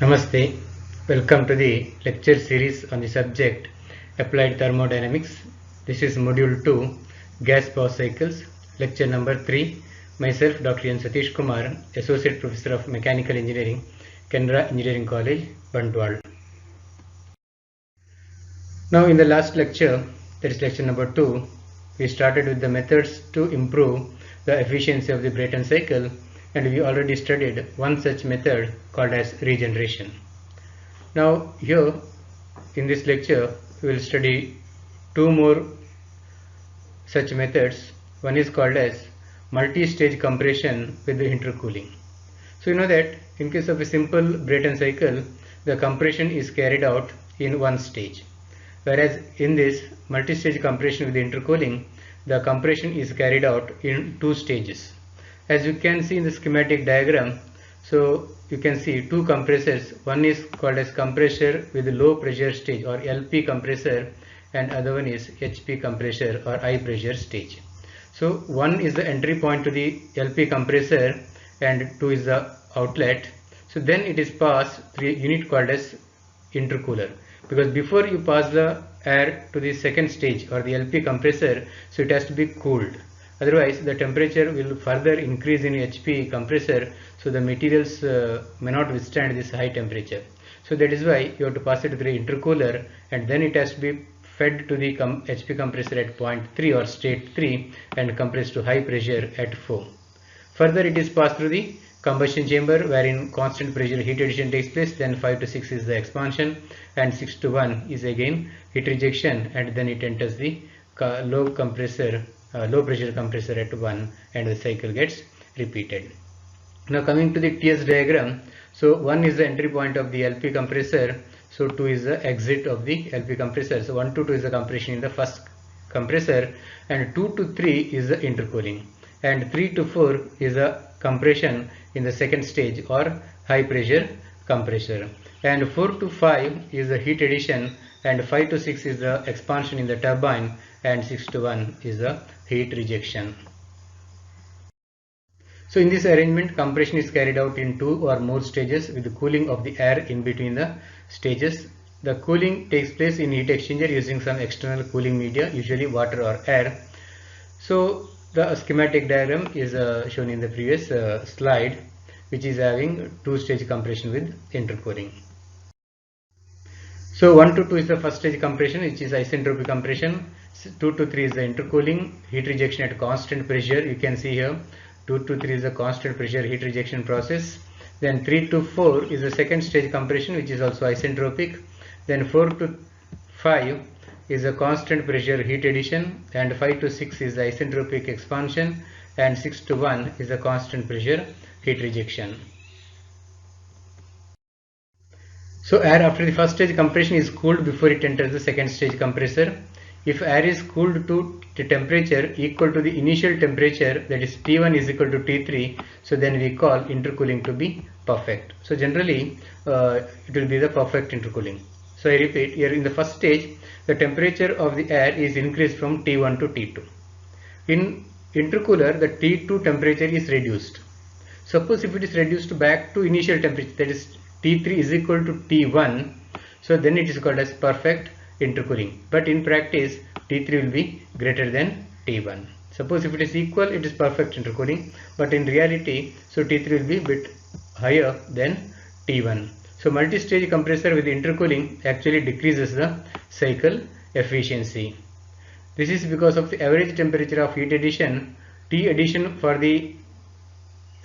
Namaste. Welcome to the lecture series on the subject Applied Thermodynamics. This is Module 2, Gas Power Cycles, Lecture number 3. Myself, Dr. N. Satish Kumar, Associate Professor of Mechanical Engineering, Canara Engineering College, Bandwal. Now in the last lecture, that is lecture number 2, we started with the methods to improve the efficiency of the Brayton cycle, and we already studied one such method called as regeneration. Now here in this lecture we will study two more such methods. One is called as multi-stage compression with the intercooling. So you know that in case of a simple Brayton cycle, the compression is carried out in one stage, whereas in this multi-stage compression with intercooling, the compression is carried out in two stages. As you can see in the schematic diagram, so you can see two compressors. One is called as compressor with low pressure stage or LP compressor, and other one is HP compressor or high pressure stage. So one is the entry point to the LP compressor and two is the outlet. So then it is passed through a unit called as intercooler, because before you pass the air to the second stage or the LP compressor, so it has to be cooled. Otherwise the temperature will further increase in HP compressor, so the materials may not withstand this high temperature. So that is why you have to pass it through intercooler, and then it has to be fed to the HP compressor at point 3 or state 3 and compressed to high pressure at 4. Further it is passed through the combustion chamber, wherein constant pressure heat addition takes place, then 5 to 6 is the expansion, and 6 to 1 is again heat rejection, and then it enters the low pressure compressor at 1, and the cycle gets repeated. Now coming to the TS diagram, so 1 is the entry point of the LP compressor, so 2 is the exit of the LP compressor. So 1 to 2 is the compression in the first compressor, and 2 to 3 is the intercooling, and 3 to 4 is the compression in the second stage or high pressure compressor, and 4 to 5 is the heat addition, and 5 to 6 is the expansion in the turbine, and 6 to 1 is the heat rejection. So in this arrangement, compression is carried out in 2 or more stages with the cooling of the air in between the stages. The cooling takes place in heat exchanger using some external cooling media, usually water or air. So the schematic diagram is shown in the previous slide, which is having two-stage compression with intercooling. So 1 to 2 is the first stage compression, which is isentropic compression. 2 to 3 is the intercooling, heat rejection at constant pressure. You can see here 2 to 3 is the constant pressure heat rejection process. Then 3 to 4 is the second stage compression, which is also isentropic. Then 4 to 5 is a constant pressure heat addition, and 5 to 6 is the isentropic expansion, and 6 to 1 is a constant pressure heat rejection. So air after the first stage compression is cooled before it enters the second stage compressor. If air is cooled to the temperature equal to the initial temperature, that is T1 is equal to T3, so then we call intercooling to be perfect. So generally it will be the perfect intercooling. So I repeat, here in the first stage the temperature of the air is increased from T1 to T2. In intercooler the T2 temperature is reduced. Suppose if it is reduced back to initial temperature, that is T3 is equal to T1, so then it is called as perfect intercooling. But in practice T3 will be greater than T1. Suppose if it is equal, it is perfect intercooling, but in reality, so T3 will be a bit higher than T1. So multi-stage compressor with intercooling actually decreases the cycle efficiency. This is because of the average temperature of heat addition, T addition for the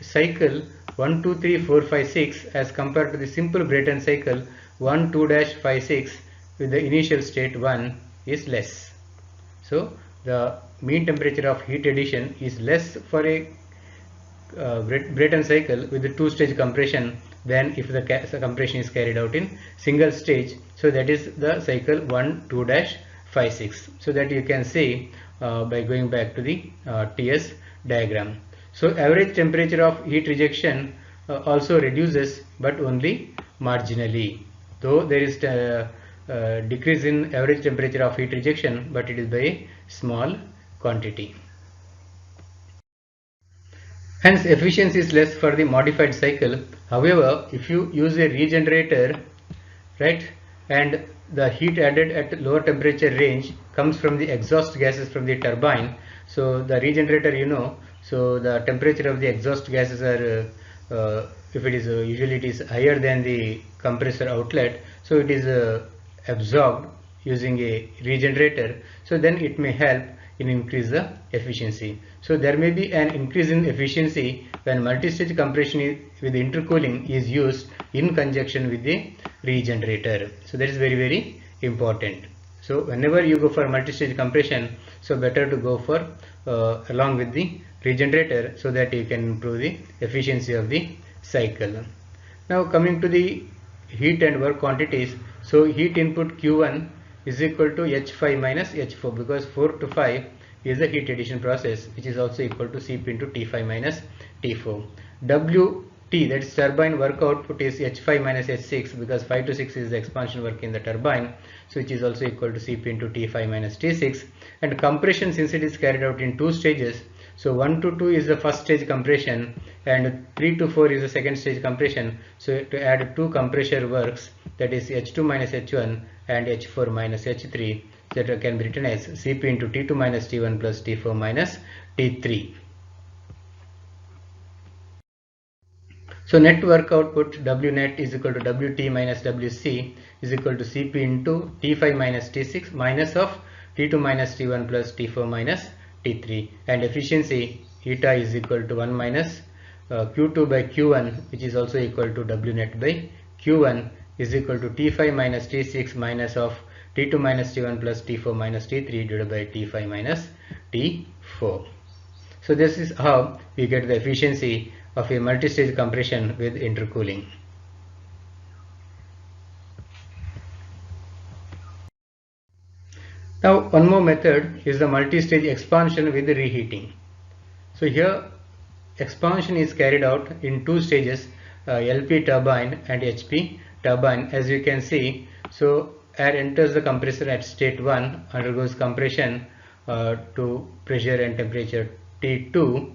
cycle 1, 2, 3, 4, 5, 6 as compared to the simple Brayton cycle 1, 2-5, 6 with the initial state 1 is less. So the mean temperature of heat addition is less for a Brayton cycle with the two-stage compression than if the compression is carried out in single stage. So that is the cycle 1, 2-5, 6. So that you can see by going back to the TS diagram. So average temperature of heat rejection also reduces, but only marginally. Though there is decrease in average temperature of heat rejection, but it is by a small quantity. Hence, efficiency is less for the modified cycle. However, if you use a regenerator, right, and the heat added at lower temperature range comes from the exhaust gases from the turbine. So the regenerator, so the temperature of the exhaust gases are, if it is usually it is higher than the compressor outlet, so it is absorbed using a regenerator. So then it may help in increase the efficiency. So there may be an increase in efficiency when multi-stage compression with intercooling is used in conjunction with the regenerator. So that is very, very important. So whenever you go for multi-stage compression, so better to go for along with the regenerator, so that you can improve the efficiency of the cycle. Now coming to the heat and work quantities. So heat input Q1 is equal to H5 minus H4, because 4 to 5 is the heat addition process, which is also equal to Cp into T5 minus T4. Wt, that is turbine work output, is H5 minus H6, because 5 to 6 is the expansion work in the turbine, so which is also equal to Cp into T5 minus T6. And compression, since it is carried out in two stages, so 1 to 2 is the first stage compression and 3 to 4 is the second stage compression. So to add two compressor works, that is H2 minus H1 and H4 minus H3, that can be written as Cp into T2 minus T1 plus T4 minus T3. So net work output W net is equal to Wt minus Wc is equal to Cp into T5 minus T6 minus of T2 minus T1 plus T4 minus T3, and efficiency eta is equal to 1 minus Q2 by Q1, which is also equal to W net by Q1 is equal to T5 minus T6 minus of T2 minus T1 plus T4 minus T3 divided by T5 minus T4. So this is how we get the efficiency of a multi-stage compression with intercooling. Now one more method is the multi-stage expansion with reheating. So here expansion is carried out in two stages, LP turbine and HP turbine. As you can see, so air enters the compressor at state 1, undergoes compression to pressure and temperature T2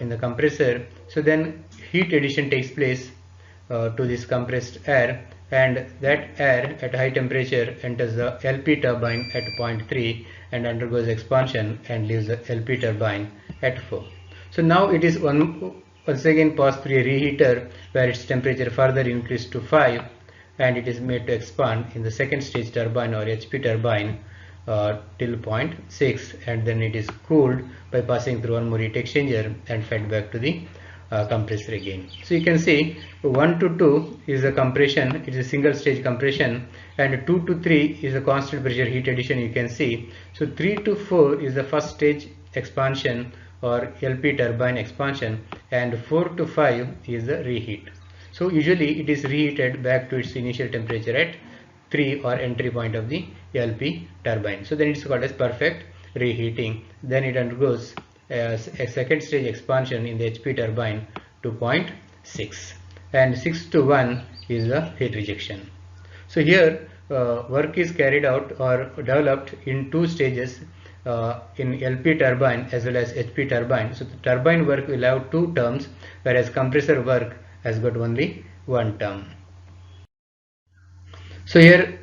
in the compressor. So then heat addition takes place to this compressed air, and that air at high temperature enters the LP turbine at point 3 and undergoes expansion and leaves the LP turbine at 4. So now it is once again passed through a reheater where its temperature further increased to 5 and it is made to expand in the second stage turbine or HP turbine till point 6, and then it is cooled by passing through one more heat exchanger and fed back to the compressor again. So you can see 1 to 2 is a compression, it is a single stage compression, and 2 to 3 is a constant pressure heat addition, you can see. So 3 to 4 is the first stage expansion or LP turbine expansion, and 4 to 5 is the reheat. So usually it is reheated back to its initial temperature at 3 or entry point of the LP turbine. So then it is called as perfect reheating. Then it undergoes a second stage expansion in the HP turbine to point 6, and 6 to 1 is the heat rejection. So here work is carried out or developed in two stages in LP turbine as well as HP turbine. So the turbine work will have two terms, whereas compressor work has got only one term. So here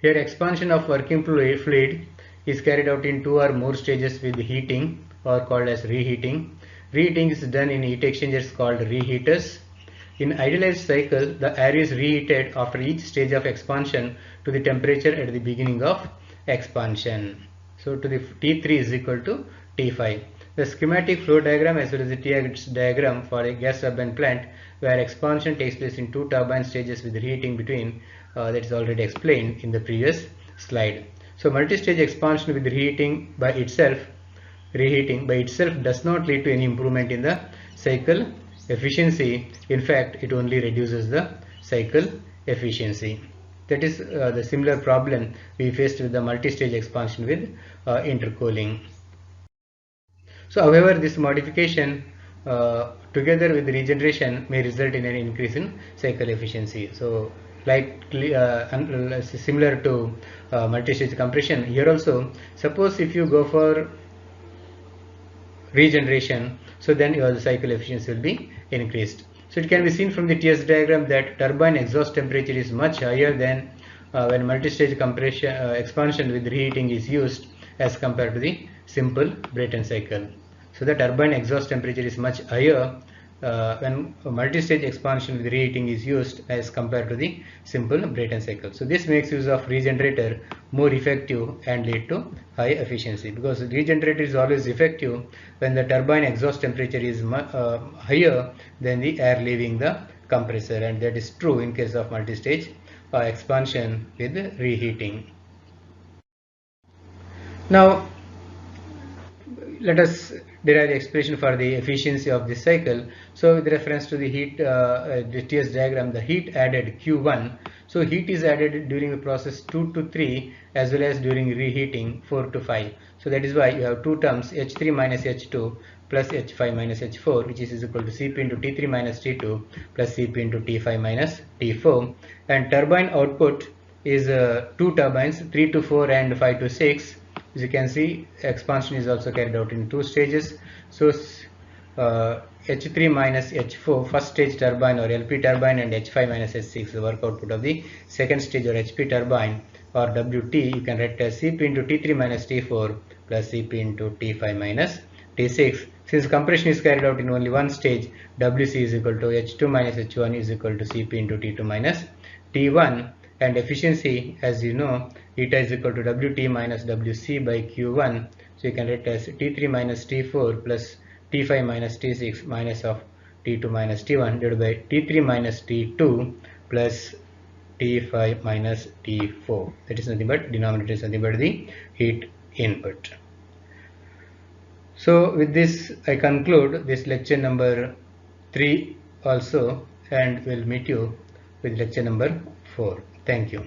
expansion of working fluid is carried out in two or more stages with heating, or called as reheating. Reheating is done in heat exchangers called reheaters. In idealized cycle, the air is reheated after each stage of expansion to the temperature at the beginning of expansion. So to the T3 is equal to T5. The schematic flow diagram as well as the T-axis diagram for a gas turbine plant where expansion takes place in two turbine stages with reheating between, that is already explained in the previous slide. So multi-stage expansion with reheating by itself does not lead to any improvement in the cycle efficiency. In fact, it only reduces the cycle efficiency. That is the similar problem we faced with the multi-stage expansion with intercooling. So however, this modification together with regeneration may result in an increase in cycle efficiency. So like similar to multi-stage compression, here also suppose if you go for regeneration So then your cycle efficiency will be increased. So it can be seen from the TS diagram that turbine exhaust temperature is much higher than when multi-stage compression expansion with reheating is used as compared to the simple Brayton cycle. So the turbine exhaust temperature is much higher when multi-stage expansion with reheating is used as compared to the simple Brayton cycle. So this makes use of regenerator more effective and lead to high efficiency, because regenerator is always effective when the turbine exhaust temperature is higher than the air leaving the compressor, and that is true in case of multi-stage expansion with reheating. Now let us derive the expression for the efficiency of this cycle. So with reference to the heat, the TS diagram, the heat added Q1. So heat is added during the process 2 to 3 as well as during reheating 4 to 5. So that is why you have two terms, H3 minus H2 plus H5 minus H4, which is equal to Cp into T3 minus T2 plus Cp into T5 minus T4. And turbine output is two turbines, 3 to 4 and 5 to 6. As you can see, expansion is also carried out in two stages. So H3 minus H4 first stage turbine or LP turbine, and H5 minus H6 the work output of the second stage or HP turbine, or WT you can write as Cp into T3 minus T4 plus Cp into T5 minus T6. Since compression is carried out in only one stage, WC is equal to H2 minus H1 is equal to Cp into T2 minus T1. And efficiency, as you know, eta is equal to Wt minus Wc by Q1. So you can write as T3 minus T4 plus T5 minus T6 minus of T2 minus T1 divided by T3 minus T2 plus T5 minus T4. That is nothing but, denominator is nothing but the heat input. So with this I conclude this lecture number 3 also, and will meet you with lecture number 4. Thank you.